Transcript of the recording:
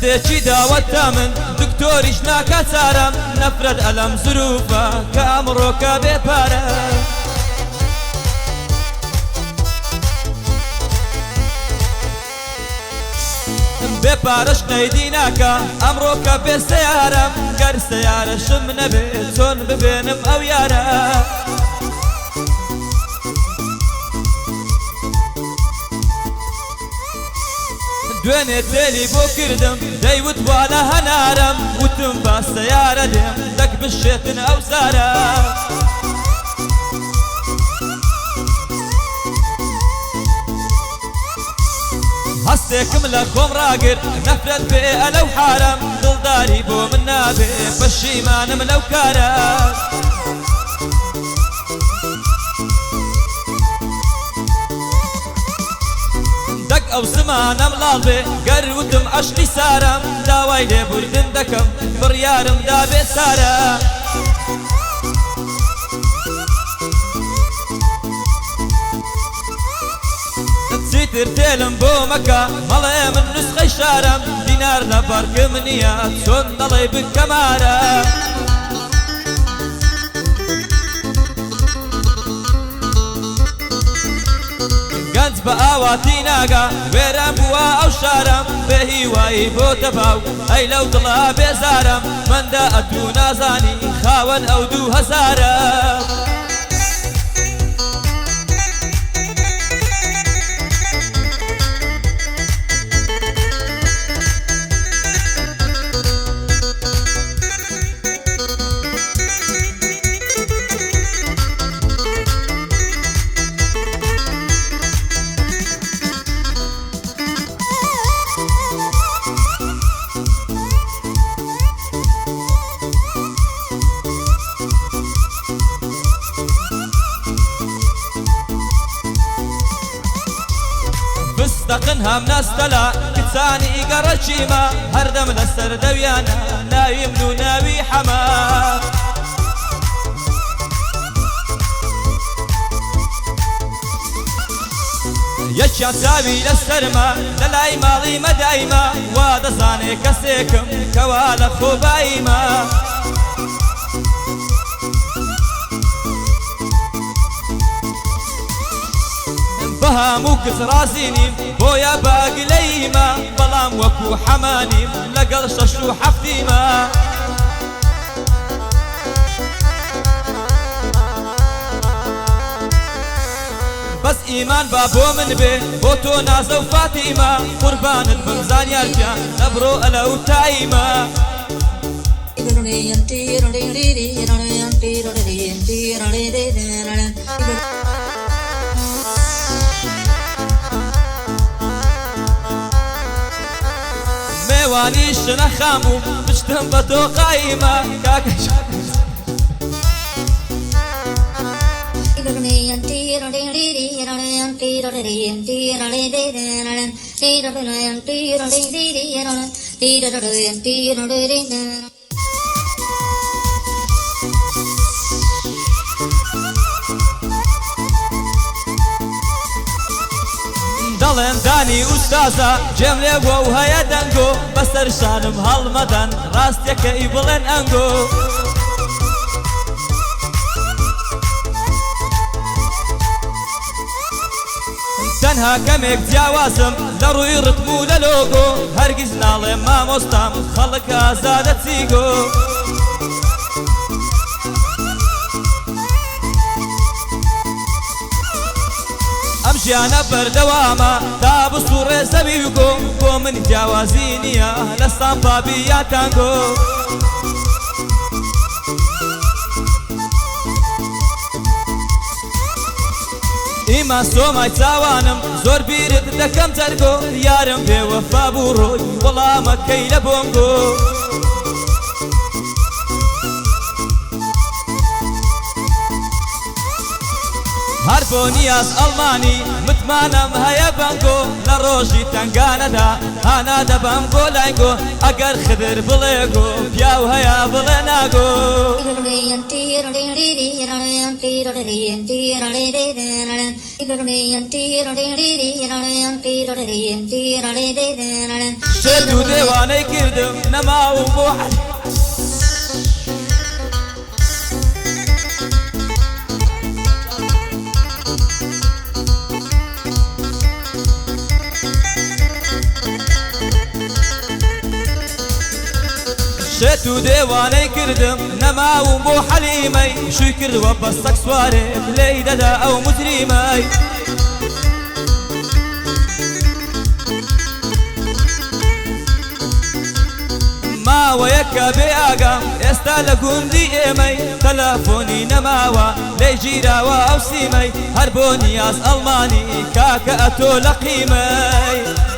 دردێکی داوەتە من دکتۆریش ناکە چارەم نەفرەت ئەلەم زروفە کە ئەمڕۆکە بێپارە بێ پارەش قەیدی ناکە ئەمڕۆکە بێ سەیارەم گەر سەیارەشم نەبێ چۆن ببێنم ئەو یارە دوێنێ تێلی بۆ کردم دەیوت وا لە هەنارم وتم با سەیارە دێم دەک بشێتن ئەو زارە هەستێکم لە خۆم ڕاگرت نەفرەت بێ ئەلەو حارەم دڵداری بۆ من نابێ پەشیمانم لەو کارە دەک ئەو زمانەم لاڵ بێ گەر وتم عەشقی سارەم داوای لێبوردن دەکەم بڕیارم دابێ سارە چیتر تێلم بۆ مەکە مەڵێ من نوسخەی شارەم دینار لە بەرگم نییە چۆن دەڵێ بکەمارە گەنج بە ئاواتی ناگا وێران بووە ئەو شارەم بێ هیوایی بۆ تەباو ئەی لەو دڵا بێزارم مندا ئەتوو نازانی خاوەن ئەو 2000ە دەقن هەم نەستەلا کچانی گەڕەچیمە هەردەم لەسەر دەویانە ناویم و ناوی حەما یەکیان چاوی لەسەرمە لە لای ماڵی مەدایمە وا دەزانێ کەسێکم کەوا لە خۆباییمە هەموو کەس ڕازی نیم بۆیە باگلەیمە بەڵام وەکو حەمانیم لەگەڵ 6 و 7 بەس ئیمان با بۆ من بێ بۆ تۆ نازە و فاتیمە قوربانت بم زانیارکە لەبڕۆ ئەلەو تایمە میوانی شنە خام و پشتم بە تۆ قایمە کاکەش دەڵێن دانی ئوستازە جێم لێ بۆ و هەیە دەنگۆ بەسەر شانم هەڵمەدەن ڕاستیەکەی بڵێن ئەنگۆ تەنها کەمێک جیاوازم لە ڕووی ڕتم و لە لۆگۆ هەرگیز ناڵێم مامۆستام خەڵک ئازادە چیگۆ ئەم ژیانە بەردەوامە تا بسوڕێ زەوی وگۆ بۆ من جیاوازی نییە لە سامپابی یا تانگۆ ئیمان سۆمای چاوانم زۆر بیرت دەکەم جەرگۆ یارم بێوەفا بوو ڕۆی وەڵامەکەی لە بۆنگۆ هەر بۆ نیاز ئەڵمانی متمانم هەیە بەنگۆ لە ڕۆژی تەنگانەدا هانا دەبەم بۆ لایگۆ ئەگەر خدر بڵێ گۆ پیاو هەیە بڵێ ناگۆ شدو ديواني كردم نما وبوحل شتو ديواني كردم نما وبو حليمي شكر وبسك سواري ليدا دا او مجرمي ما ويكا بياقا يستالكون دي ايمي تلفوني نماوا ليجيراوا او سيمي هربوني ياس الماني كاكا اتو لقيمي